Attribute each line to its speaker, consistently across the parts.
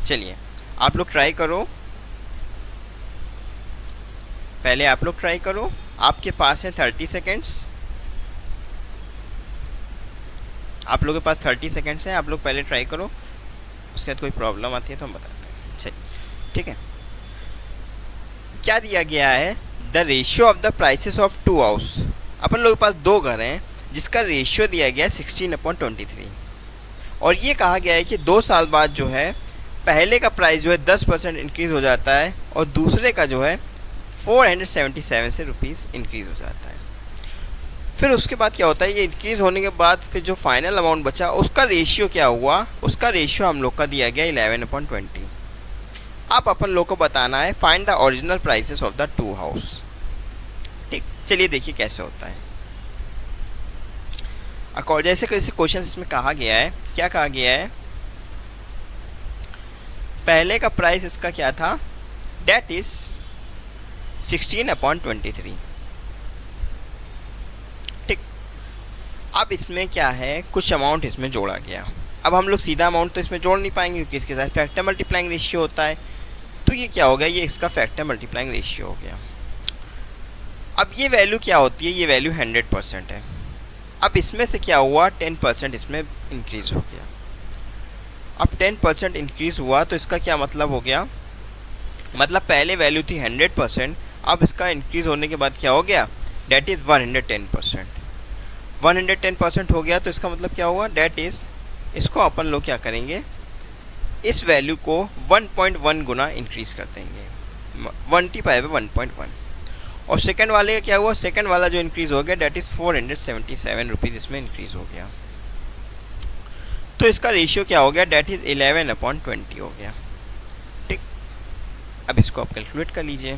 Speaker 1: चलिए आप लोग ट्राई करो, पहले आप लोग ट्राई करो। आपके पास है 30 सेकेंड्स, आप लोगों के पास 30 सेकेंड्स हैं। आप लोग पहले ट्राई करो, उसके बाद कोई प्रॉब्लम आती है तो हम बताते हैं। चलिए ठीक है। क्या दिया गया है? The ratio of the prices of 2 house. अपन लोगों के पास 2 घर हैं जिसका रेशियो दिया गया है 16/23, और ये कहा गया है कि 2 साल बाद जो है पहले का प्राइस जो है 10% इंक्रीज़ हो जाता है और दूसरे का जो है 477 से रुपीज़ इंक्रीज़ हो जाता है। फिर उसके बाद क्या होता है, ये इंक्रीज़ होने के बाद फिर जो फाइनल अमाउंट बचा उसका रेशियो क्या हुआ, उसका रेशियो हम लोग का दिया गया 11/20। अब अपन लोग को बताना है find the original prices of the 2 house. ठीक, चलिए देखिए कैसे होता है। जैसे कैसे क्वेश्चन इसमें कहा गया है, क्या कहा गया है, पहले का प्राइस इसका क्या था, डेट इज 16/23। ठीक, अब इसमें क्या है, कुछ अमाउंट इसमें जोड़ा गया। अब हम लोग सीधा अमाउंट तो इसमें जोड़ नहीं पाएंगे क्योंकि इसके साथ फैक्टर मल्टीप्लाइंग रेशियो होता है। तो ये क्या हो गया, ये इसका फैक्टर मल्टीप्लाइंग रेशियो हो गया। अब ये वैल्यू क्या होती है, ये वैल्यू 100% है। अब इसमें से क्या हुआ, 10% इसमें इंक्रीज़ हो गया। अब 10% इंक्रीज़ हुआ तो इसका क्या मतलब हो गया, मतलब पहले वैल्यू थी 100%, अब इसका इंक्रीज़ होने के बाद क्या हो गया, डेट इज़ 110%। 110% हो गया तो इसका मतलब क्या हुआ, डेट इज़, इसको अपन लोग क्या करेंगे, इस वैल्यू को 1.1 गुना इंक्रीज़ कर देंगे, 1/1.1। और सेकंड वाले का क्या हुआ, सेकंड वाला जो इंक्रीज़ हो गया डेट इज़ 477 रुपीज़ इसमें इंक्रीज़ हो गया। तो इसका रेशियो क्या हो गया, डेट इज़ 11/20 हो गया। ठीक, अब इसको आप कैलकुलेट कर लीजिए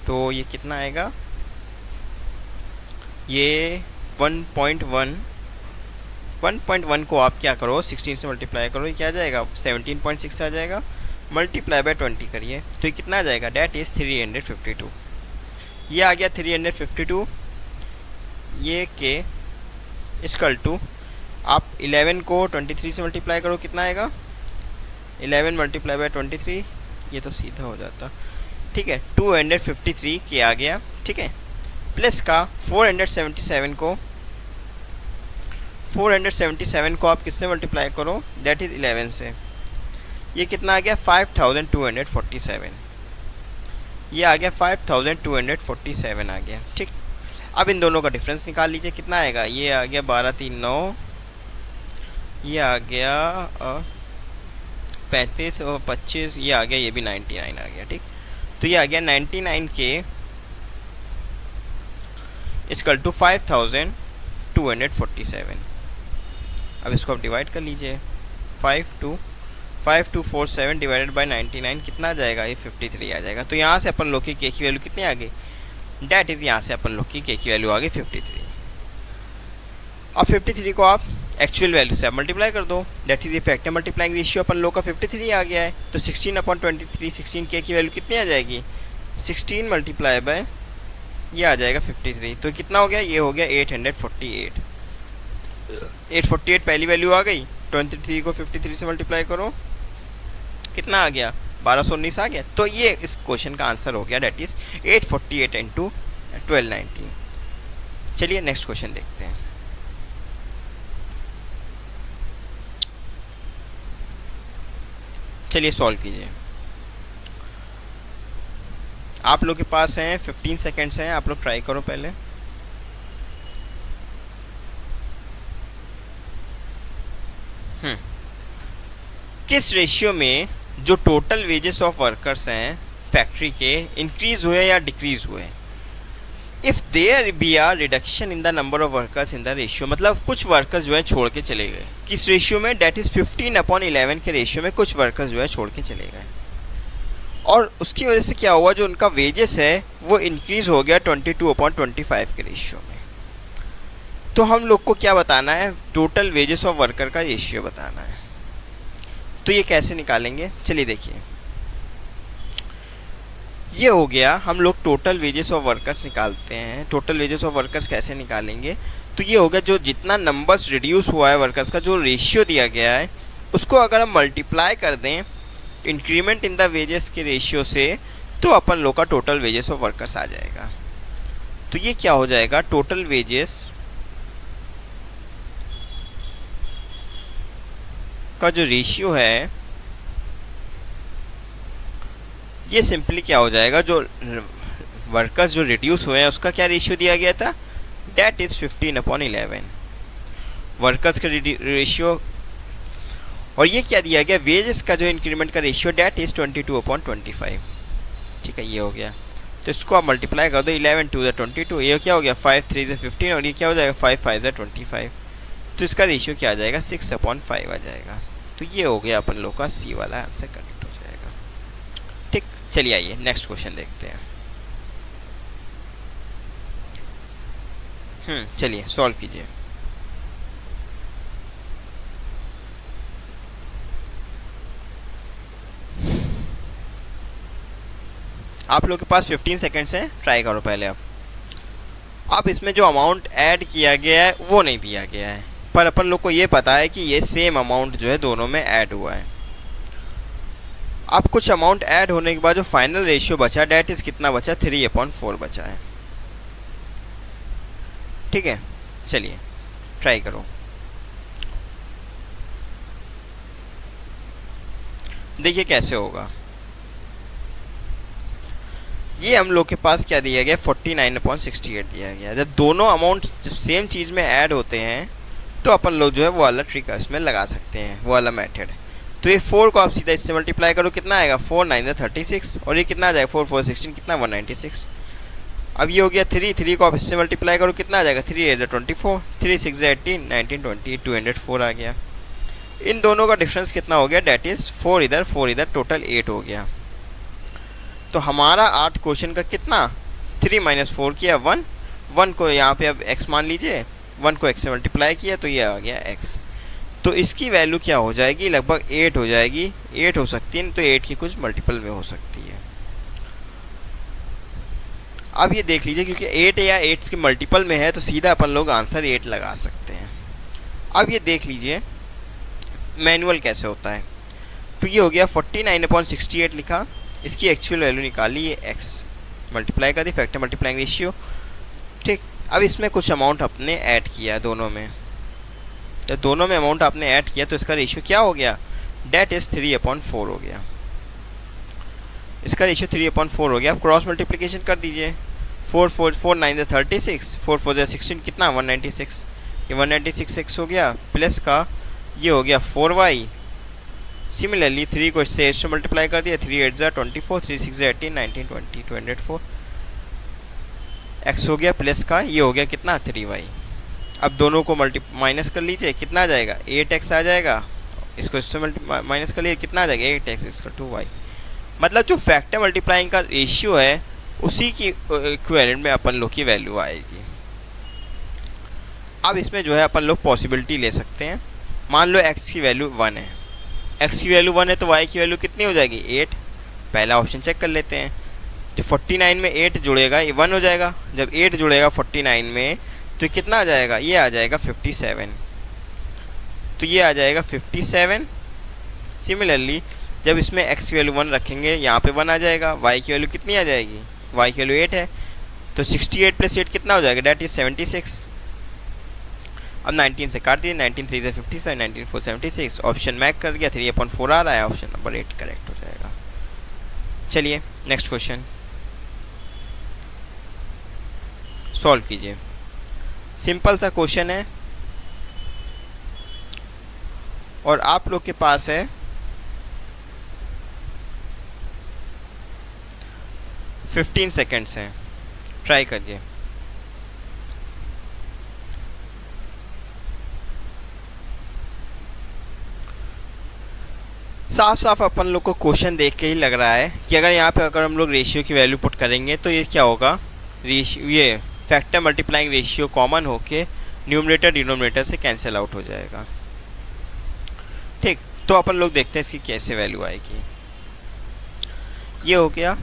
Speaker 1: तो ये कितना आएगा, ये 1.1 को आप क्या करो, 16 से मल्टीप्लाई करो, ये क्या आ जाएगा, 17.6 आ जाएगा। मल्टीप्लाई बाय 20 करिए तो ये कितना आ जाएगा, डेट इज़ 352। ये आ गया 352। ये के इक्वल टू, आप 11 को 23 से मल्टीप्लाई करो, कितना आएगा, 11 मल्टीप्लाई बाय 23, ये तो सीधा हो जाता। ठीक है, 253 के आ गया। ठीक है, प्लस का 477 को आप किससे मल्टीप्लाई करो, दैट इज़ 11 से, ये कितना आ गया, 5247। ये आ गया 5247 आ गया। ठीक, अब इन दोनों का डिफरेंस निकाल लीजिए, कितना आएगा, ये आ गया 1239, ये आ गया 35 और 25, ये आ गया, ये भी 99 आ गया। ठीक, तो ये आ गया 99 के इक्वल टू 5247। अब इसको आप डिवाइड कर लीजिए, 5247 डिवाइडेड बाय 99 कितना आ जाएगा, ये 53 आ जाएगा। तो यहाँ से अपन लोग की के की वैल्यू कितनी आ गई, डेट इज़, यहाँ से अपन लोग की के की वैल्यू आ गई 53। अब 53 को आप एक्चुअल वैल्यू से आप मल्टीप्लाई कर दो, that is factor multiplying ratio अपन लोग का 53 आ गया है। तो 16/23, 16 के की वैल्यू कितनी आ जाएगी, 16 मल्टीप्लाई बाय ये आ जाएगा 53। तो कितना हो गया, ये हो गया 848। 848 पहली वैल्यू आ गई, 23 को 53 से मल्टीप्लाई करो, कितना आ गया, 1219 आ गया। तो ये इस क्वेश्चन का आंसर हो गया, डेट इज़ 848 × 1219। चलिए नेक्स्ट क्वेश्चन देखते हैं। चलिए सॉल्व कीजिए। आप लोग के पास हैं 15 सेकेंड्स हैं, आप लोग ट्राई करो पहले। किस रेशियो में जो टोटल वेजेस ऑफ वर्कर्स हैं फैक्ट्री के इंक्रीज हुए या डिक्रीज हुए, if there be are reduction in the number of workers in the ratio, मतलब कुछ वर्कर्स जो है छोड़ के चले गए, किस रेशियो में, डेट इज़ 15/11 के रेशियो में कुछ वर्कर्स जो है छोड़ के चले गए, और उसकी वजह से क्या हुआ, जो उनका वेजेस है वो इंक्रीज़ हो गया 22/25 के रेशियो में। तो हम लोग को क्या बताना है, टोटल वेजेस ऑफ वर्कर का रेशियो बताना है। तो ये कैसे निकालेंगे, चलिए देखिए, ये हो गया, हम लोग टोटल वेजेस ऑफ वर्कर्स निकालते हैं। टोटल वेजेस ऑफ वर्कर्स कैसे निकालेंगे, तो ये हो गया, जो जितना नंबर्स रिड्यूस हुआ है वर्कर्स का, जो रेशियो दिया गया है उसको अगर हम मल्टीप्लाई कर दें इंक्रीमेंट इन द वेजेस के रेशियो से, तो अपन लोग का टोटल वेजेस ऑफ वर्कर्स आ जाएगा। तो ये क्या हो जाएगा, टोटल वेजेस का जो रेशियो है ये सिंपली क्या हो जाएगा, जो वर्कर्स जो रिड्यूस हुए हैं उसका क्या रेशियो दिया गया था, डेट इज 15/11 वर्कर्स का रेशियो, और ये क्या दिया गया, वेजेस का जो इंक्रीमेंट का रेशियो डेट इज 22/25। ठीक है, ये हो गया। तो इसको आप मल्टीप्लाई कर दो, 11 2 22, ये क्या हो गया 5 3 15, और ये क्या हो जाएगा 5 5 25। तो इसका रेशियो क्या आ जाएगा 6/5 आ जाएगा। तो ये हो गया अपन लोग का सी वाला आंसर करेक्ट हो जाएगा। ठीक, चलिए आइए नेक्स्ट क्वेश्चन देखते हैं। चलिए सॉल्व कीजिए। आप लोग के पास 15 सेकेंड्स हैं, ट्राई करो पहले आप। अब इसमें जो अमाउंट ऐड किया गया है वो नहीं दिया गया है, पर अपन लोग को ये पता है कि ये सेम अमाउंट जो है दोनों में ऐड हुआ है। अब कुछ अमाउंट ऐड होने के बाद जो फाइनल रेशियो बचा डेट इज कितना बचा, 3/4 बचा है। ठीक है, चलिए ट्राई करो। देखिए कैसे होगा। ये हम लोग के पास क्या दिया गया, 49/68 दिया गया। जब दोनों अमाउंट सेम चीज़ में ऐड होते हैं तो अपन लोग जो है वो वाला ट्रिक इसमें लगा सकते हैं, वो वाला मेथड। तो ये 4 को आप सीधा इससे मल्टीप्लाई करो, कितना आएगा 4 9 36, और ये कितना आ जाएगा 4 4 16, कितना 196। अब ये हो गया 3 को आप इससे मल्टीप्लाई करो, कितना आ जाएगा 3 8 24, 3 6 18 19 20, 204 आ गया। इन दोनों का डिफरेंस कितना हो गया, डेट इज़ 4 इधर, टोटल 8 हो गया। तो हमारा 8 क्वेश्चन का कितना, 3 - 4 किया 1 को यहाँ पे अब x मान लीजिए, 1 को x से मल्टीप्लाई किया तो ये आ गया x। तो इसकी वैल्यू क्या हो जाएगी, लगभग 8 हो जाएगी। 8 हो सकती है, तो 8 की कुछ मल्टीपल में हो सकती है। अब ये देख लीजिए, क्योंकि 8 या 8 के मल्टीपल में है तो सीधा अपन लोग आंसर 8 लगा सकते हैं। अब ये देख लीजिए मैनुअल कैसे होता है। तो ये हो गया 49/68 लिखा, इसकी एक्चुअल वैल्यू निकाली, ये x मल्टीप्लाई कर दी, फैक्टर मल्टीप्लाइंग रेशियो। ठीक, अब इसमें कुछ अमाउंट आपने ऐड किया दोनों में, जब दोनों में अमाउंट आपने ऐड किया तो इसका रेशियो क्या हो गया, डेट इज़ 3/4 हो गया। इसका रेशियो 3/4 हो गया। आप क्रॉस मल्टीप्लिकेशन कर दीजिए, 4 9 36, 4 4 16, कितना 196। ये 196 हो गया, प्लस का ये हो गया 4y। सिमिलरली 3 को इससे 8 से मल्टीप्लाई कर दिया, 3 8 24, 3 6 18 19 20 204 x हो गया, प्लस का ये हो गया कितना 3y। अब दोनों को माइनस कर लीजिए, कितना आ जाएगा 8x आ जाएगा। इसको इससे माइनस कर लिए, कितना आ जाएगा 8x, इसका 2y। मतलब जो फैक्टर मल्टीप्लाइंग का रेशियो है उसी की इक्विवेलेंट में अपन लोग की वैल्यू आएगी। अब इसमें जो है अपन लोग पॉसिबिलिटी ले सकते हैं। मान लो x की वैल्यू 1 है, x की वैल्यू 1 है तो y की वैल्यू कितनी हो जाएगी 8। पहला ऑप्शन चेक कर लेते हैं। जो 49 में 8 जुड़ेगा ये 1 हो जाएगा। जब 8 जुड़ेगा 49 में तो कितना आ जाएगा, ये आ जाएगा 57। तो ये आ जाएगा 57। सिमिलरली जब इसमें x की वैल्यू 1 रखेंगे, यहाँ पे 1 आ जाएगा। y की वैल्यू कितनी आ जाएगी, y की वैल्यू 8 है, तो 68 + 8 कितना हो जाएगा, डेट इज़ 76। अब 19 से काट दिए, 19 3 से 57, 19 4 76, ऑप्शन मैच कर गया, 3/4 आ रहा है, ऑप्शन नंबर 8 करेक्ट हो जाएगा। चलिए नेक्स्ट क्वेश्चन सॉल्व कीजिए। सिंपल सा क्वेश्चन है और आप लोग के पास है 15 सेकेंड्स हैं, ट्राई करिए। साफ साफ अपन लोग को क्वेश्चन देख के ही लग रहा है कि अगर यहाँ पे अगर हम लोग रेशियो की वैल्यू पुट करेंगे तो ये क्या होगा, रेशियो ये फैक्टर मल्टीप्लाइंग रेशियो कॉमन होके न्यूमरेटर डिनोमिनेटर से कैंसिल आउट हो जाएगा। ठीक, तो अपन लोग देखते हैं इसकी कैसे वैल्यू आएगी। ये हो गया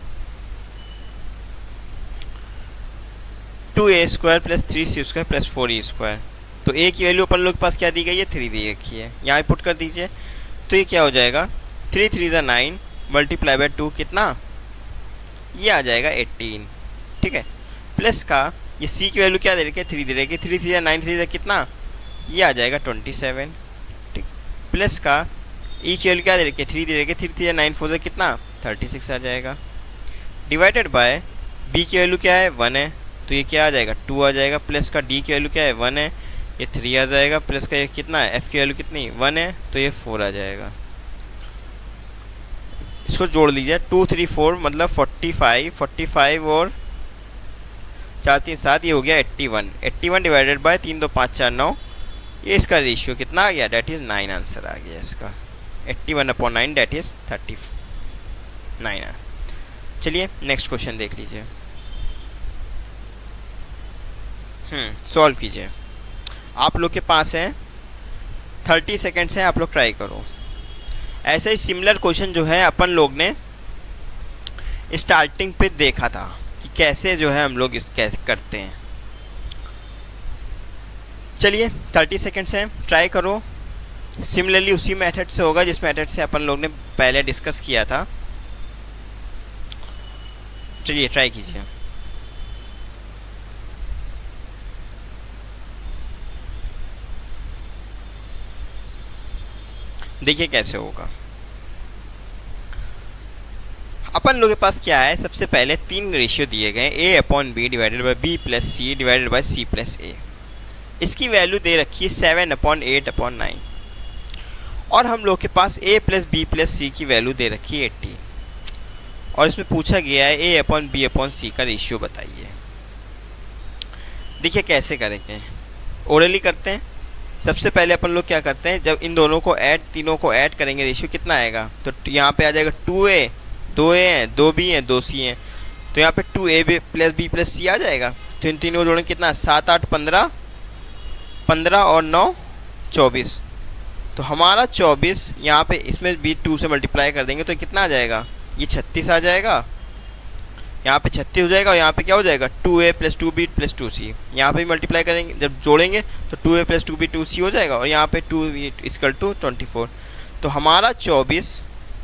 Speaker 1: 2a² + 3c² + 4e²। तो a की वैल्यू अपन लोग के पास क्या दी गई है, 3 दी रखी है, यहाँ पुट कर दीजिए। तो ये क्या हो जाएगा, 3 3 9, मल्टीप्लाई बाय 2 कितना, ये आ जाएगा 18, ठीक है। प्लस का ये सी की वैल्यू क्या दे रखी है, 3 दे रखी है, 3 3 9 3 कितना, ये आ जाएगा 27, ठीक। प्लस का ई की वैल्यू क्या दे रखी है, 3 दे रखी है, 3 3 9 4 कितना, 36 आ जाएगा। डिवाइडेड बाय बी की वैल्यू क्या है, 1 है, तो ये क्या आ जाएगा, 2 आ जाएगा। प्लस का डी की वैल्यू क्या है, 1 है, ये 3 आ जाएगा। प्लस का ये कितना है, एफ की वैल्यू कितनी, 1 है, तो ये 4 आ जाएगा। इसको जोड़ लीजिए, 2 3 4 मतलब 45, 45 और 4 3 7, ये हो गया 81। 81 डिवाइडेड बाय 3 2 5 4 9, ये इसका रेशियो कितना आ गया, डेट इज़ 9 आंसर आ गया इसका। 81/9 डेट इज़ 39। चलिए नेक्स्ट क्वेश्चन देख लीजिए, सॉल्व कीजिए। आप लोग के पास है 30 सेकेंड्स हैं, आप लोग ट्राई करो। ऐसे ही सिमिलर क्वेश्चन जो है अपन लोग ने स्टार्टिंग पे देखा था कि कैसे जो है हम लोग इस कैसे करते हैं। चलिए 30 सेकेंड्स हैं, ट्राई करो। सिमिलरली उसी मेथड से होगा जिस मेथड से अपन लोग ने पहले डिस्कस किया था। चलिए ट्राई कीजिए। देखिए कैसे होगा। अपन लोगों के पास क्या है, सबसे पहले 3 रेशियो दिए गए, a/b divided by b plus C divided by c plus a। इसकी वैल्यू दे रखी है 7/8/9 और हम लोग के पास a plus b plus C की वैल्यू दे रखी है 80 और इसमें पूछा गया है a/b/c का रेशियो बताइए। देखिए कैसे करेंगे, ओरली करते हैं। सबसे पहले अपन लोग क्या करते हैं, जब इन दोनों को तीनों को ऐड करेंगे रेशियो कितना आएगा, तो यहाँ पे आ जाएगा 2a, 2a हैं, 2b हैं, 2c हैं, तो यहाँ पे 2a plus b plus c आ जाएगा। तो इन तीनों जोड़ेंगे कितना, 7 8 15, 15 और 9 24। तो हमारा 24 यहाँ पे इसमें भी 2 से मल्टीप्लाई कर देंगे तो कितना आ जाएगा, ये 36 आ जाएगा। यहाँ पे 36 हो जाएगा और यहाँ पे क्या हो जाएगा, 2a plus 2b plus 2c। यहाँ पे भी मल्टीप्लाई करेंगे, जब जोड़ेंगे तो 2a प्लस 2b 2c हो जाएगा और यहाँ पे 2 इक्वल टू 24। तो हमारा 24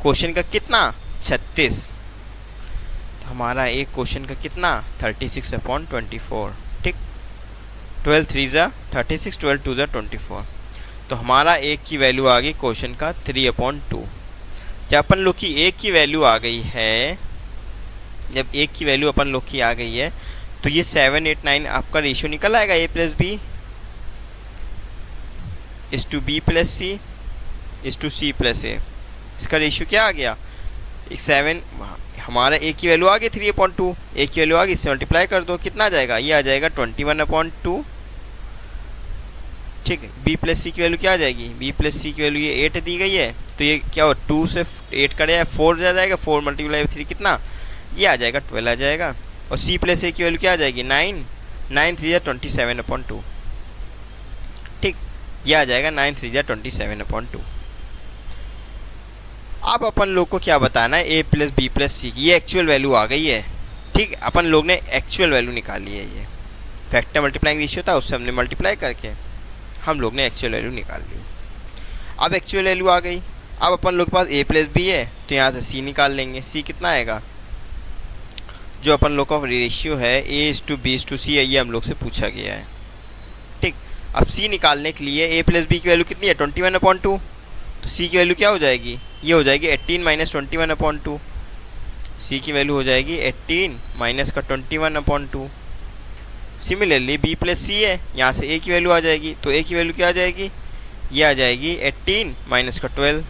Speaker 1: क्वेश्चन का कितना, 36। तो हमारा एक क्वेश्चन का कितना, 36/24, ठीक। 12 3 ज़ा 36, 12 2 ज़ा 24। तो हमारा एक की वैल्यू आ गई क्वेश्चन का 3/2। जब अपन लोग की एक की वैल्यू आ गई है, जब एक की वैल्यू अपन लोग की आ गई है तो ये 7 8 9 आपका रेशियो निकल आएगा, a प्लस बी इस टू बी प्लस सी इस टू सी प्लस ए। इसका रेशियो क्या आ गया, 7। हमारा a की वैल्यू आ गई 3/2, a की वैल्यू आ गई, इससे मल्टीप्लाई कर दो, कितना आ जाएगा, ये आ जाएगा 21/2, ठीक है। b प्लस सी की वैल्यू क्या आ जाएगी, b प्लस सी की वैल्यू ये 8 दी गई है, तो ये क्या हो, 2 से 8 कटे 4 आ जाएगा, 4 मल्टीप्लाई 3 कितना, ये आ जाएगा 12 आ जाएगा। और c प्लस a की वैल्यू क्या आ जाएगी, 9, 9 3 27/2, ठीक। ये आ जाएगा 9 3 27/2। अब अपन लोग को क्या बताना है, a plus B plus C की ये एक्चुअल वैल्यू आ गई है, ठीक। अपन लोग ने एक्चुअल वैल्यू निकाली है, ये फैक्टर मल्टीप्लाइंग रेशियो था उससे हमने मल्टीप्लाई करके हम लोग ने एक्चुअल वैल्यू निकाल ली। अब एक्चुअल वैल्यू आ गई, अब अपन लोग के पास a प्लस बी है तो यहाँ से c निकाल लेंगे। c कितना आएगा, जो अपन लोग का रेशियो है a/b/c है, ये हम लोग से पूछा गया है, ठीक। अब c निकालने के लिए a प्लस बी की वैल्यू कितनी है, 21/2, तो c की वैल्यू क्या हो जाएगी, ये हो जाएगी 18 माइनस 21/2। c की वैल्यू हो जाएगी 18 माइनस का 21/2। सिमिलरली b प्लस सी है, यहाँ से a की वैल्यू आ जाएगी, तो a की वैल्यू क्या आ जाएगी, ये आ जाएगी 18 माइनस का 12।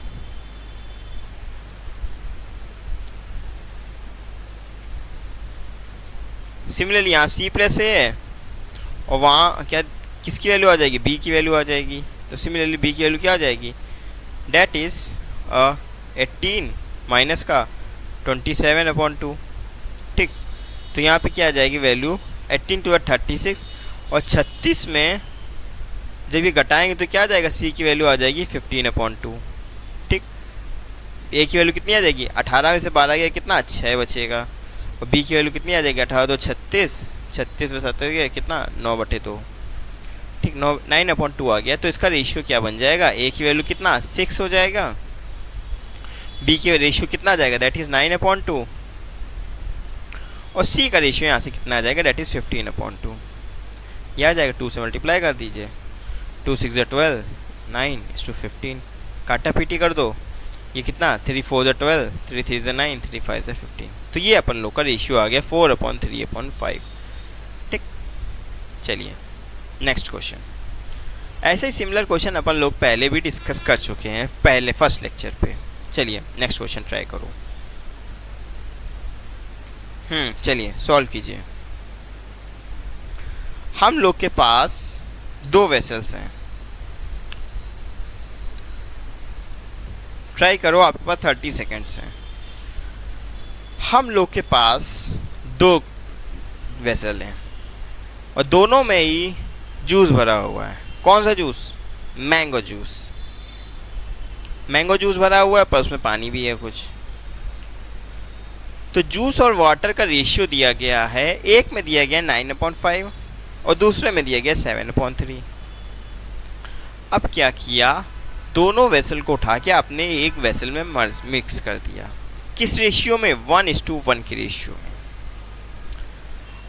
Speaker 1: सिमिलरली यहाँ c प्लस ए है और वहाँ क्या किसकी वैल्यू आ जाएगी, b की वैल्यू आ जाएगी, तो सिमिलरली b की वैल्यू क्या आ जाएगी, डेट इज़ 18 माइनस का 27/2, ठीक। तो यहाँ पे क्या आ जाएगी वैल्यू, 18 टू 36 और 36 में जब ये घटाएंगे तो क्या आ जाएगा, c की वैल्यू आ जाएगी 15/2, ठीक। a की वैल्यू कितनी आ जाएगी, 18 में से 12 गया कितना, 6 बचेगा। और b की वैल्यू कितनी आ जाएगी, 18 2 36, 36 में 7 गया कितना, 9/2, ठीक। 9/2 आ गया। तो इसका रेशियो क्या बन जाएगा, a की वैल्यू कितना, 6 हो जाएगा, बी के रेशियो कितना आ जाएगा, दैट इज़ 9/2, और सी का रेशियो यहाँ से कितना आ जाएगा, दैट इज़ 15/2। यह आ जाएगा, 2 से मल्टीप्लाई कर दीजिए, 2 6 12, 9:15, काटा पीटी कर दो, ये कितना, 3 4 12, 3 3 9, 3 5 15। तो ये अपन लोग का रेशियो आ गया 4/3/5। ठीक, चलिए नेक्स्ट क्वेश्चन। ऐसे ही सिमिलर क्वेश्चन अपन लोग पहले भी डिस्कस कर चुके हैं पहले फर्स्ट लेक्चर पे। चलिए नेक्स्ट क्वेश्चन ट्राई करो। चलिए सॉल्व कीजिए। हम लोग के पास 2 वेसल्स हैं, ट्राई करो, आपके पास 30 सेकेंड्स हैं। हम लोग के पास 2 वेसल हैं और दोनों में ही जूस भरा हुआ है। कौन सा juice, mango juice. Mango juice भरा हुआ है पर उसमें पानी भी है कुछ। तो जूस और वाटर का रेशियो दिया गया है, एक में दिया गया 9/5 और दूसरे में दिया गया 7/3। अब क्या किया, दोनों वेसल को उठा के आपने एक वेसल में मिक्स कर दिया। किस रेशियो में, 1:1 की रेशियो में।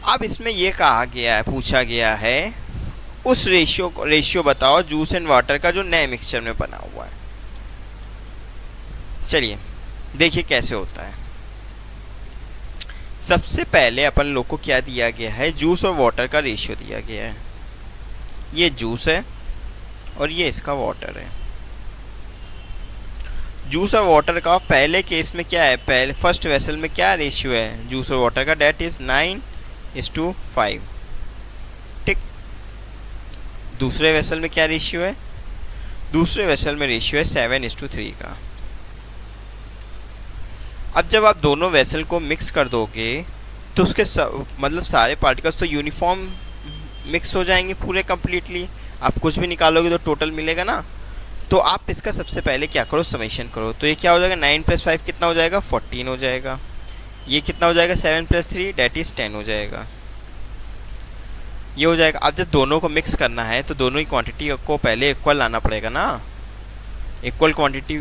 Speaker 1: अब इसमें यह कहा गया है, पूछा गया है उस रेशियो बताओ जूस एंड वाटर का जो नए मिक्सचर में बना हुआ है। चलिए देखिए कैसे होता है। सबसे पहले अपन लोग को क्या दिया गया है, जूस और वाटर का रेशियो दिया गया है। ये जूस है और ये इसका वाटर है। जूस और वाटर का पहले केस में क्या है, पहले फर्स्ट वेसल में क्या रेशियो है जूस और वाटर का, डेट इज 9:5। ठीक, दूसरे वेसल में क्या रेशियो है, दूसरे वेसल में रेशियो है 7:3 का। अब जब आप दोनों वेसल को मिक्स कर दोगे तो उसके मतलब सारे पार्टिकल्स तो यूनिफॉर्म मिक्स हो जाएंगे पूरे कंप्लीटली। आप कुछ भी निकालोगे तो टोटल मिलेगा ना। तो आप इसका सबसे पहले क्या करो, समेशन करो। तो ये क्या हो जाएगा, 9 + 5 कितना हो जाएगा, 14 हो जाएगा। ये कितना हो जाएगा, 7 + 3 डेट इज़ 10 हो जाएगा। ये हो जाएगा। अब जब दोनों को मिक्स करना है तो दोनों ही क्वांटिटी को पहले इक्वल लाना पड़ेगा ना, इक्वल क्वांटिटी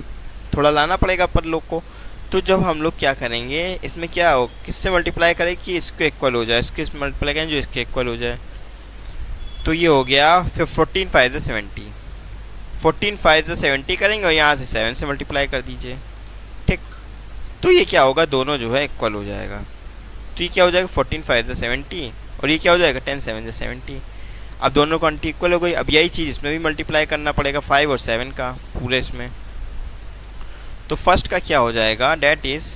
Speaker 1: थोड़ा लाना पड़ेगा अपन लोग को। तो जब हम लोग क्या करेंगे, इसमें क्या हो, किससे मल्टीप्लाई करें कि इसको इक्वल हो जाए, इसके मल्टीप्लाई करें जो इसके इक्वल हो जाए। तो ये हो गया, फिर 14 5 = 70, 14 5 = 70 करेंगे और यहाँ से 7 से मल्टीप्लाई कर दीजिए। ठीक, तो ये क्या होगा, दोनों जो है इक्वल हो जाएगा। तो ये क्या हो जाएगा, 14 5 = 70 और ये क्या हो जाएगा, 10 7 = 70। अब दोनों क्वांटिटी इक्वल हो गई। अब यही चीज़ इसमें भी मल्टीप्लाई करना पड़ेगा 5 और 7 का पूरे इसमें। तो फर्स्ट का क्या हो जाएगा, डेट इज़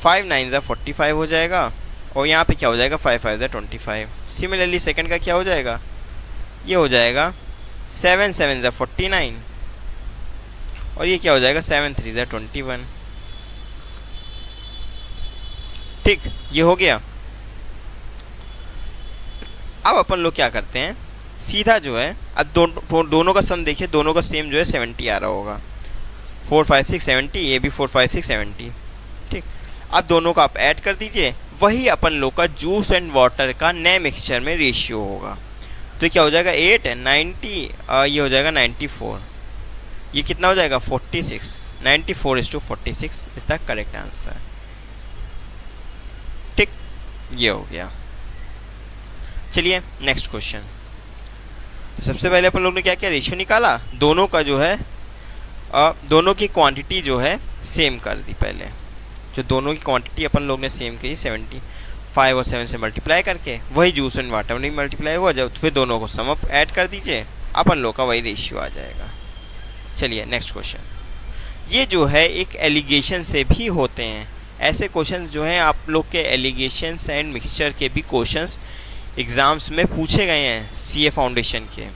Speaker 1: 5 9 = 45 हो जाएगा और यहाँ पे क्या हो जाएगा, 5 5 = 25। सिमिलरली सेकंड का क्या हो जाएगा, ये हो जाएगा 7 7 = 49 और ये क्या हो जाएगा, 7 3 = 21। ठीक, ये हो गया। अब अपन लोग क्या करते हैं, सीधा जो है, अब दोनों का सम देखिए, दोनों का सेम जो है 70 आ रहा होगा। 4 5 6 70, ये भी 4 5 6 70। ठीक, अब दोनों का आप ऐड कर दीजिए, वही अपन लोग का जूस एंड वाटर का नए मिक्सचर में रेशियो होगा। तो क्या हो जाएगा, 8 90, ये हो जाएगा 94। ये कितना हो जाएगा, 46। 94:46 इज द करेक्ट आंसर। ठीक, ये हो गया। चलिए नेक्स्ट क्वेश्चन। तो सबसे पहले अपन लोग ने क्या किया, रेशियो निकाला, दोनों का जो है दोनों की क्वांटिटी जो है सेम कर दी। पहले जो दोनों की क्वांटिटी अपन लोग ने सेम की 75 और 7 से मल्टीप्लाई करके, वही जूस एंड वाटर में मल्टीप्लाई हुआ। जब फिर दोनों को सम अप ऐड कर दीजिए, अपन लोग का वही रेशियो आ जाएगा। चलिए नेक्स्ट क्वेश्चन। ये जो है एक एलिगेशन से भी होते हैं। ऐसे क्वेश्चंस जो हैं आप लोग के एलिगेशंस एंड मिक्सचर के भी क्वेश्चंस एग्ज़ाम्स में पूछे गए हैं सीए फाउंडेशन के।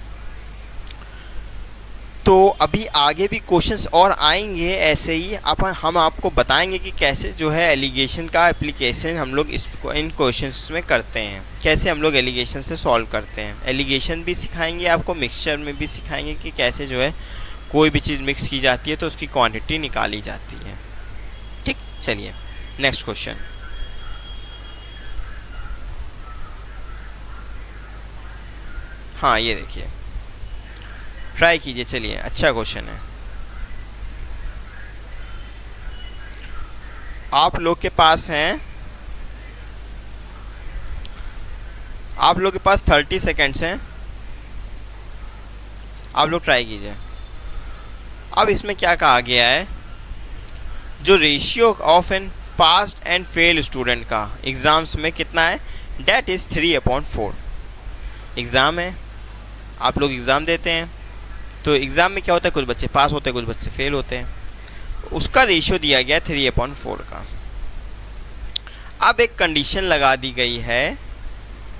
Speaker 1: तो अभी आगे भी क्वेश्चंस और आएंगे ऐसे ही। हम आपको बताएंगे कि कैसे जो है एलिगेशन का एप्लीकेशन हम लोग इन क्वेश्चंस में करते हैं, कैसे हम लोग एलिगेशन से सॉल्व करते हैं। एलिगेशन भी सिखाएंगे आपको, मिक्सचर में भी सिखाएंगे कि कैसे जो है कोई भी चीज़ मिक्स की जाती है तो उसकी क्वांटिटी निकाली जाती है। ठीक, चलिए नेक्स्ट क्वेश्चन। हाँ, ये देखिए, ट्राई कीजिए। चलिए, अच्छा क्वेश्चन है। आप लोग के पास हैं, आप लोग के पास 30 सेकेंड्स हैं, आप लोग ट्राई कीजिए। अब इसमें क्या कहा गया है, जो ratio of an passed and fail student का एग्ज़ाम्स में कितना है, डैट इज़ 3/4। एग्ज़ाम है, आप लोग एग्ज़ाम देते हैं, तो एग्ज़ाम में क्या होता है, कुछ बच्चे पास होते हैं, कुछ बच्चे फेल होते हैं, उसका रेशियो दिया गया है 3/4 का। अब एक कंडीशन लगा दी गई है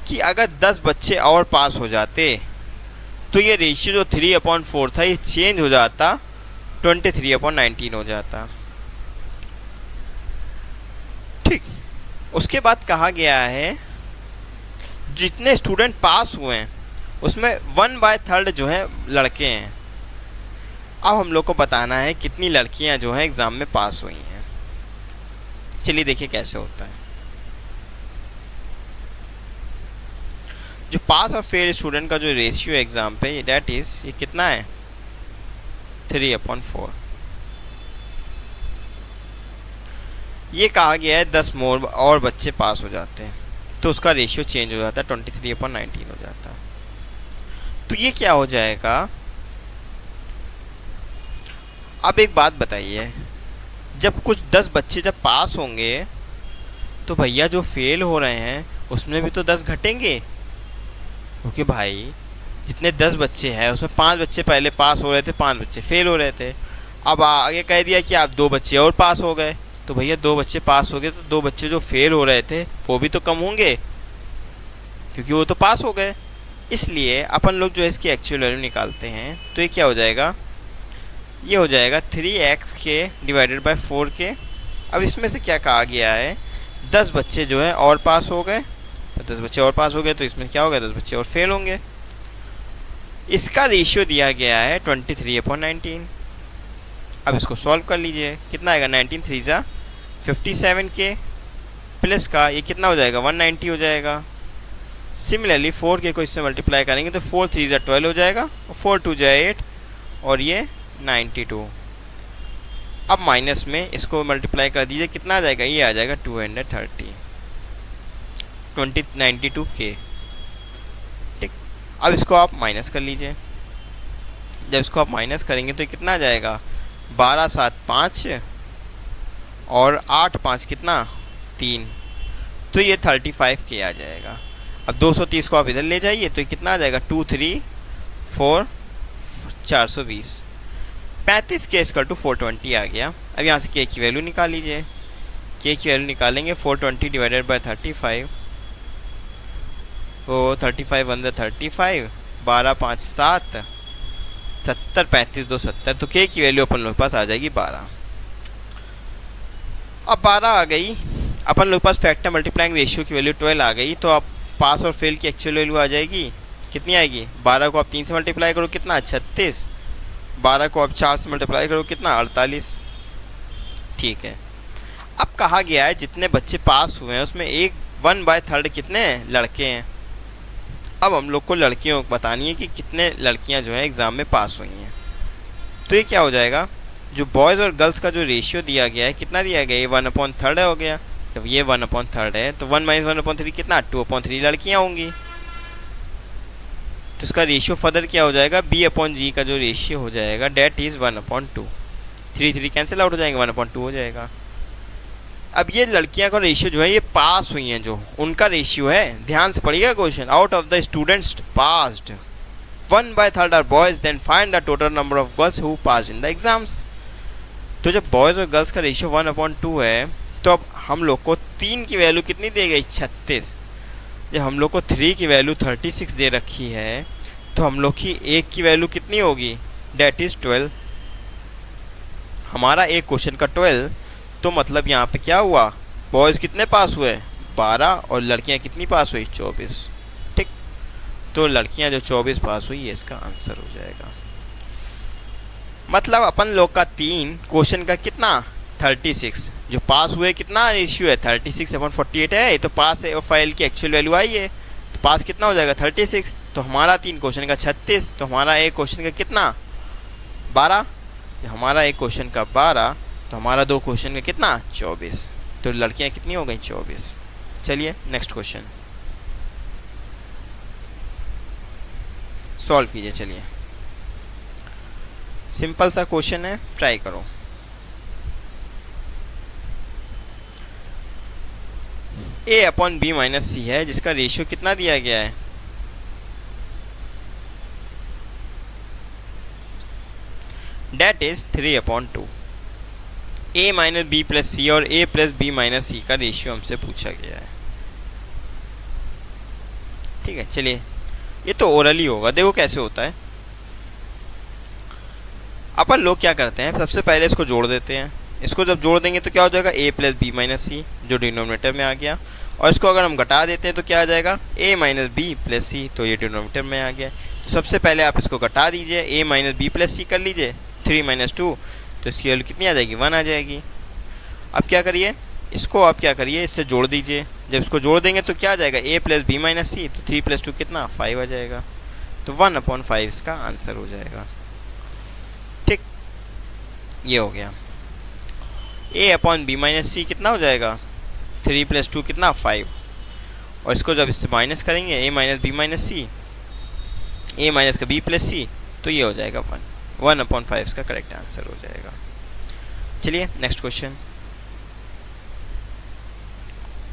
Speaker 1: कि अगर 10 बच्चे और पास हो जाते तो ये रेशियो जो 3/4 था ये चेंज हो जाता, 23/19 हो जाता। ठीक, उसके बाद कहा गया है जितने स्टूडेंट पास हुए हैं उसमें 1/3 जो है लड़के हैं। अब हम लोग को बताना है कितनी लड़कियां जो हैं एग्ज़ाम में पास हुई हैं। चलिए देखिए कैसे होता है। जो पास और फेल स्टूडेंट का जो रेशियो है एग्ज़ाम पे, डैट इज़, ये कितना है, 3/4। ये कहा गया है 10 मोर और बच्चे पास हो जाते हैं तो उसका रेशियो चेंज हो जाता है, 23/19 हो जाता है। तो ये क्या हो जाएगा। अब एक बात बताइए, जब कुछ 10 बच्चे जब पास होंगे तो भैया जो फेल हो रहे हैं उसमें भी तो 10 घटेंगे, क्योंकि भाई जितने 10 बच्चे हैं उसमें 5 बच्चे पहले पास हो रहे थे, 5 बच्चे फेल हो रहे थे। अब आगे कह दिया कि आप 2 बच्चे और पास हो गए, तो भैया 2 बच्चे पास हो गए तो 2 बच्चे जो फेल हो रहे थे वो भी तो कम होंगे, क्योंकि वो तो पास हो गए। इसलिए अपन लोग जो है इसकी एक्चुअल वैल्यू निकालते हैं, तो ये क्या हो जाएगा, ये हो जाएगा 3x के डिवाइडेड बाय 4k। अब इसमें से क्या कहा गया है, 10 बच्चे जो है और पास हो गए, 10 बच्चे और पास हो गए तो इसमें क्या होगा, 10 बच्चे और फेल होंगे। इसका रेशियो दिया गया है 23/19। अब इसको सॉल्व कर लीजिए, कितना आएगा, 19 3 ज़ा 57k प्लस का ये कितना हो जाएगा, 190 हो जाएगा। सिमिलरली 4k को इससे मल्टीप्लाई करेंगे तो 4 3 ज़ा 12 हो जाएगा, और 4 2 ज़ा 8 और ये 92। अब माइनस में इसको मल्टीप्लाई कर दीजिए, कितना आ जाएगा, ये आ जाएगा 230, 92k। ठीक, अब इसको आप माइनस कर लीजिए। जब इसको आप माइनस करेंगे तो कितना आ जाएगा, 12 7 5 और 8 5 कितना, 3, तो ये 35k आ जाएगा। अब 230 को आप इधर ले जाइए तो कितना आ जाएगा, 2 3 4 420, 35k = 420 आ गया। अब यहाँ से k की वैल्यू निकाल लीजिए, k की वैल्यू निकालेंगे 420 डिवाइडेड बाय 35, तो 35 1 35, 12 5 7, 70 35 2 70, तो k की वैल्यू अपन लोग के पास आ जाएगी 12। अब 12 आ गई, अपन लोग के पास फैक्टर मल्टीप्लाइंग रेशियो की वैल्यू 12 आ गई, तो अब पास और फेल की एक्चुअल वैल्यू आ जाएगी, कितनी आएगी, 12 को आप 3 से मल्टीप्लाई करो कितना, 36, 12 को आप 4 से मल्टीप्लाई करो कितना, 48। ठीक है, अब कहा गया है जितने बच्चे पास हुए हैं उसमें 1/3 कितने हैं, लड़के हैं। अब हम लोग को लड़कियों को बतानी है कि कितने लड़कियां जो है एग्ज़ाम में पास हुई हैं। तो ये क्या हो जाएगा, जो बॉयज़ और गर्ल्स का जो रेशियो दिया गया है, कितना दिया गया है, ये 1/3 हो गया। जब ये 1/3 है तो 1 - 1/3 कितना, 2/3 लड़कियां होंगी। तो इसका रेशियो फर्दर क्या हो जाएगा, b/g का जो रेशियो हो जाएगा, डेट इज़ 1/2। 3 3 कैंसिल आउट हो जाएंगे, 1/2 हो जाएगा। अब ये लड़कियां का रेशियो जो है ये पास हुई हैं, जो उनका रेशियो है, ध्यान से पढ़िएगा question, out of the students passed 1/3 are boys, then find the total number of girls who pass in the exams. तो जब बॉयज़ और गर्ल्स का रेशियो 1/2 है तो अब हम लोग को 3 की वैल्यू कितनी दी गई, 36। जब हम लोग को 3 की वैल्यू 36 दे रखी है तो हम लोग की 1 की वैल्यू कितनी होगी, डेट इज़ 12। हमारा एक क्वेश्चन का 12, तो मतलब यहाँ पे क्या हुआ, बॉयज़ कितने पास हुए, 12, और लड़कियाँ कितनी पास हुई, 24। ठीक, तो लड़कियाँ जो 24 पास हुई, ये इसका आंसर हो जाएगा। मतलब अपन लोग का 3 क्वेश्चन का कितना, 36, जो पास हुए कितना रेशियो है, 36/48 है, ये तो पास है और फाइल की एक्चुअल वैल्यू आई है, तो पास कितना हो जाएगा, 36। तो हमारा 3 क्वेश्चन का 36, तो हमारा एक क्वेश्चन का कितना, 12, हमारा एक क्वेश्चन का 12, तो हमारा 2 क्वेश्चन का कितना, 24। तो लड़कियां कितनी हो गई 24। चलिए नेक्स्ट क्वेश्चन सॉल्व कीजिए। चलिए सिंपल सा क्वेश्चन है, ट्राई करो। a upon B minus C है जिसका रेशियो कितना दिया गया है, that is 3/2। a minus B plus C और a plus B minus C का रेशियो हमसे पूछा गया है। ठीक है, चलिए ये तो ओरली होगा, देखो कैसे होता है। अपन लोग क्या करते हैं, सबसे पहले इसको जोड़ देते हैं। इसको जब जोड़ देंगे तो क्या हो जाएगा, a प्लस बी माइनस सी जो डिनोमिनेटर में आ गया, और इसको अगर हम घटा देते हैं तो क्या आ जाएगा, a minus B plus C, तो ये डिनोमिनेटर में आ गया। तो सबसे पहले आप इसको घटा दीजिए, a माइनस बी प्लस सी कर लीजिए, 3 माइनस 2, तो इसकी वैल्यू कितनी आ जाएगी, 1 आ जाएगी। अब क्या करिए, इसको आप क्या करिए, इससे जोड़ दीजिए। जब इसको जोड़ देंगे तो क्या आ जाएगा, a प्लस बी माइनस सी, तो 3 प्लस 2 कितना, 5 आ जाएगा। तो 1/5 इसका आंसर हो जाएगा। ठीक, ये हो गया। a अपॉन बी माइनस सी कितना हो जाएगा, 3 प्लस 2 कितना, 5, और इसको जब इससे माइनस करेंगे, a minus B minus C, a minus का b प्लस सी, तो ये हो जाएगा 1/5 इसका करेक्ट आंसर हो जाएगा। चलिए नेक्स्ट क्वेश्चन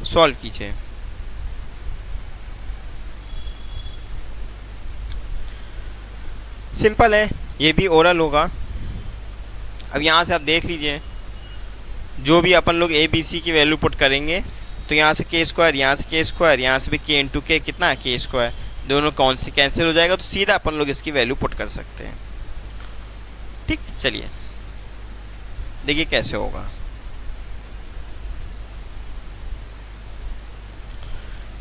Speaker 1: सॉल्व कीजिए। सिंपल है, ये भी ओरल होगा। अब यहाँ से आप देख लीजिए, जो भी अपन लोग ए बी सी की वैल्यू पुट करेंगे, तो यहाँ से के स्क्वायर, यहाँ से के स्क्वायर, यहाँ से भी के इंटू के कितना है, के स्क्वायर, दोनों कौन से कैंसिल हो जाएगा, तो सीधा अपन लोग इसकी वैल्यू पुट कर सकते हैं। ठीक, चलिए देखिए कैसे होगा।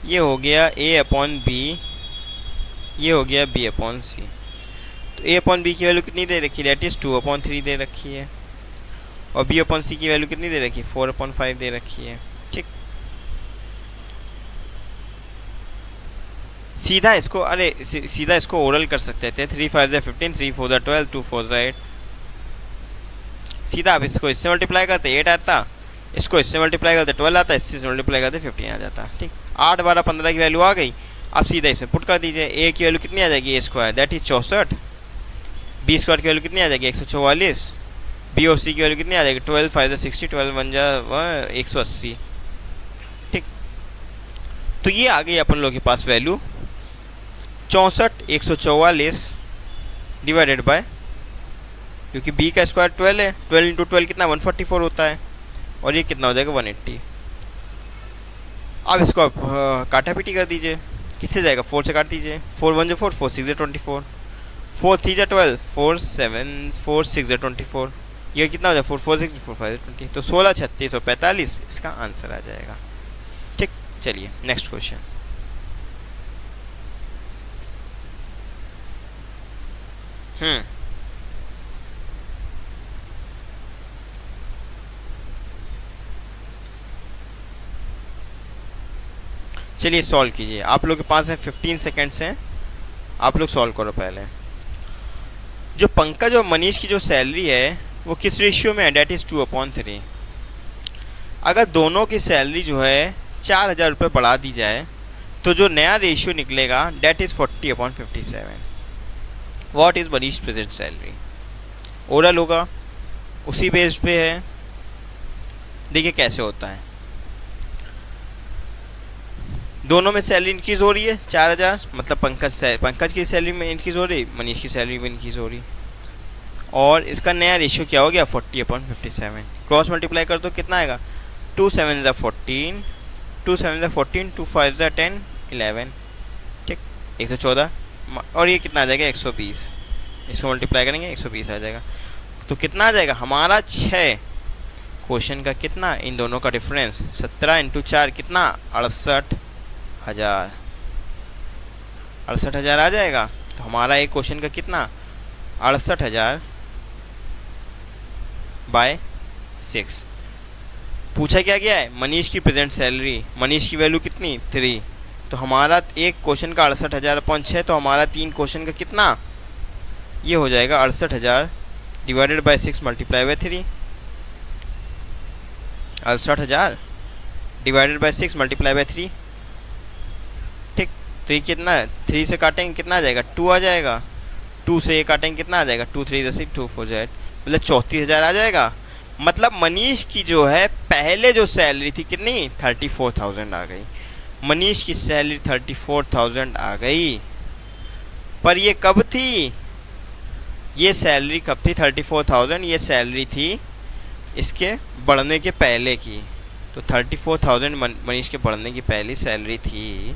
Speaker 1: ये हो गया a अपॉन बी, ये हो गया b अपॉन सी। तो a अपॉन बी की वैल्यू कितनी दे रखी है, डेट इज 2/3 दे रखी है, और b अपॉन सी की वैल्यू कितनी दे रखी है, 4/5 दे रखी है। ठीक, सीधा इसको, अरे सीधा इसको ओरल कर सकते थे, 3 5 15, 3 4 12, 2 4 8। सीधा आप इसको इससे मल्टीप्लाई करते 8 आता, इसको इससे मल्टीप्लाई करते 12 आता, इससे मल्टीप्लाई करते 15 आ जाता। ठीक, 8 12 15 की वैल्यू आ गई। अब सीधा इसमें पुट कर दीजिए, a की वैल्यू कितनी आ जाएगी, a square, that is 64, b square की वैल्यू कितनी आ जाएगी, 144, b और c की वैल्यू कितनी आ जाएगी, 12 5 60, 12 1 180। ठीक, तो ये आ गई अपन लोगों के पास वैल्यू 64 144 डिवाइडेड बाय, क्योंकि b का स्क्वायर 12 है, 12 इंटू 12 कितना 144 होता है, और ये कितना हो जाएगा 180। अब इसको आप काटा पीटी कर दीजिए, किससे जाएगा, 4 से काट दीजिए, 4 1 जो 4, 4 6 जो 24, 4 3 जो 12, 4 7 4 6 जो 24, ये कितना हो जाएगा 4 4 6 4 5 20, तो 16 36 और 45 इसका आंसर आ जाएगा। ठीक, चलिए नेक्स्ट क्वेश्चन। चलिए सॉल्व कीजिए, आप लोग के पास है 15 सेकेंड्स हैं, आप लोग सॉल्व करो पहले। जो पंकज और मनीष की जो सैलरी है वो किस रेशियो में है, डेट इज़ 2/3। अगर दोनों की सैलरी जो है 4000 रुपये बढ़ा दी जाए तो जो नया रेशियो निकलेगा that is 40/57। What is Manish present salary, oral होगा, उसी बेस्ड पे है। देखिए कैसे होता है, दोनों में सैलरी इंक्रीज हो रही है 4000, मतलब पंकज की सैलरी में इंक्रीज हो रही, मनीष की सैलरी में इंक्रीज हो रही, और इसका नया रेशियो क्या हो गया 40/57। क्रॉस मल्टीप्लाई कर दो कितना आएगा, 2 7 ज़ा 14, 2 7 ज़ा 14, 2 5 ज़ा 10 11। ठीक, 114, और ये कितना आ जाएगा 120, इसको मल्टीप्लाई करेंगे 120 आ जाएगा। तो कितना आ जाएगा हमारा 6 क्वेश्चन का कितना, इन दोनों का डिफरेंस 17 इंटू 4 कितना 68,000, 68,000 आ जाएगा। तो हमारा एक क्वेश्चन का कितना 68,000 बाय 6। पूछा क्या गया है, मनीष की प्रेजेंट सैलरी, मनीष की वैल्यू कितनी 3, तो हमारा एक क्वेश्चन का 68,000/6, तो हमारा 3 क्वेश्चन का कितना, ये हो जाएगा 68,000 divided by 6 multiply by 3, 68,000 divided by 6 multiply by 3। ठीक, तो ये कितना है, 3 से काटेंगे कितना आ जाएगा, 2 आ जाएगा। 2 से ये काटेंगे कितना आ जाएगा, 2 3 6 2 4 8, मतलब 34,000 आ जाएगा। मतलब मनीष की जो है पहले जो सैलरी थी कितनी, 34,000 आ गई। मनीष की सैलरी 34,000 आ गई। पर ये कब थी, ये सैलरी कब थी, 34,000 ये सैलरी थी इसके बढ़ने के पहले की। तो 34,000 मनीष के बढ़ने की पहली सैलरी थी।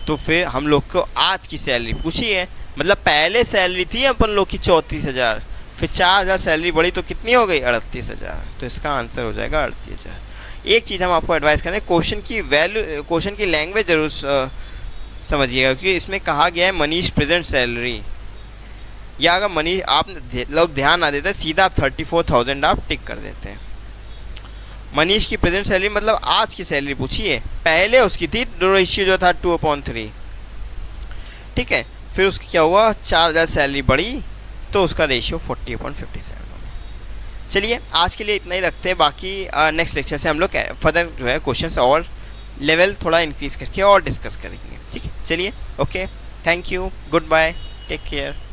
Speaker 1: तो फिर हम लोग को आज की सैलरी पूछी है, मतलब पहले सैलरी थी अपन लोग की 34,000, फिर 4,000 सैलरी बढ़ी तो कितनी हो गई, 38,000। तो इसका आंसर हो जाएगा 38,000। एक चीज़ हम आपको एडवाइस करें, क्वेश्चन की वैल्यू, क्वेश्चन की लैंग्वेज जरूर समझिएगा, क्योंकि इसमें कहा गया है मनीष प्रेजेंट सैलरी, या अगर मनीष आप लोग ध्यान ना देते सीधा आप 34,000 आप टिक कर देते हैं। मनीष की प्रेजेंट सैलरी मतलब आज की सैलरी पूछी है, पहले उसकी थी रेशियो जो था 2/3। ठीक है, फिर उसकी क्या हुआ, 4,000 सैलरी बढ़ी तो उसका रेशियो 40/57 हो गया। चलिए आज के लिए इतना ही रखते हैं, बाकी नेक्स्ट लेक्चर से हम लोग फर्दर जो है क्वेश्चंस और लेवल थोड़ा इंक्रीज करके और डिस्कस करेंगे। ठीक है, चलिए, okay, thank you, goodbye, take care.